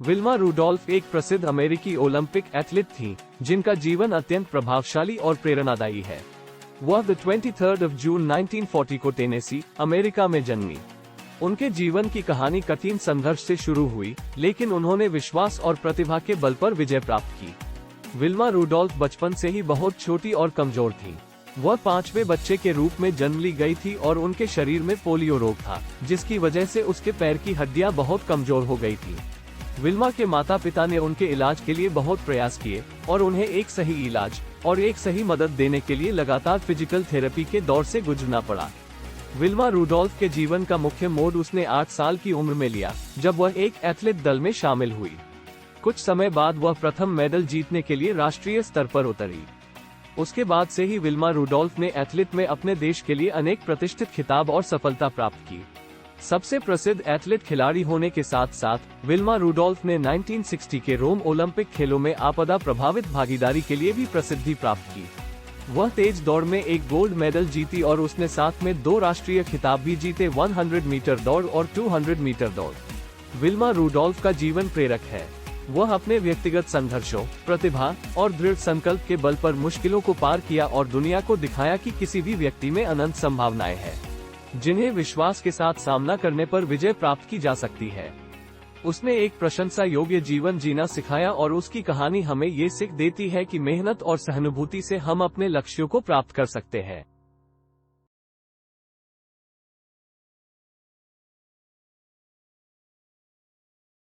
Wilma Rudolph एक प्रसिद्ध अमेरिकी ओलंपिक एथलीट थीं, जिनका जीवन अत्यंत प्रभावशाली और प्रेरणादायी है। वह 23 जून 1940 को टेनेसी, अमेरिका में जन्मी। उनके जीवन की कहानी कठिन संघर्ष से शुरू हुई, लेकिन उन्होंने विश्वास और प्रतिभा के बल पर विजय प्राप्त की। विल्मा रूडोल्फ बचपन से ही बहुत छोटी और कमजोर थीं। वह 5वें बच्चे के रूप में जन्म ली गई थी और उनके शरीर में पोलियो रोग था, जिसकी वजह से उसके पैर की हड्डियां बहुत कमजोर हो गई थी। विल्मा के माता पिता ने उनके इलाज के लिए बहुत प्रयास किए और उन्हें एक सही इलाज और एक सही मदद देने के लिए लगातार फिजिकल थेरेपी के दौर से गुजरना पड़ा। विल्मा रूडोल्फ के जीवन का मुख्य मोड़ उसने 8 साल की उम्र में लिया, जब वह एक एथलीट दल में शामिल हुई। कुछ समय बाद वह प्रथम मेडल जीतने के लिए राष्ट्रीय स्तर पर उतरी। उसके बाद से ही विल्मा रूडोल्फ ने एथलीट में अपने देश के लिए अनेक प्रतिष्ठित खिताब और सफलता प्राप्त की। सबसे प्रसिद्ध एथलीट खिलाड़ी होने के साथ साथ विल्मा रूडोल्फ ने 1960 के रोम ओलंपिक खेलों में आपदा प्रभावित भागीदारी के लिए भी प्रसिद्धि प्राप्त की। वह तेज दौड़ में एक गोल्ड मेडल जीती और उसने साथ में 2 राष्ट्रीय खिताब भी जीते, 100 मीटर दौड़ और 200 मीटर दौड़। विल्मा रूडोल्फ का जीवन प्रेरक है। वह अपने व्यक्तिगत संघर्षों, प्रतिभा और दृढ़ संकल्प के बल पर मुश्किलों को पार किया और दुनिया को दिखाया कि किसी भी व्यक्ति में अनंत संभावनाएं हैं, जिन्हें विश्वास के साथ सामना करने पर विजय प्राप्त की जा सकती है। उसने एक प्रशंसा योग्य जीवन जीना सिखाया और उसकी कहानी हमें ये सीख देती है कि मेहनत और सहानुभूति से हम अपने लक्ष्यों को प्राप्त कर सकते हैं।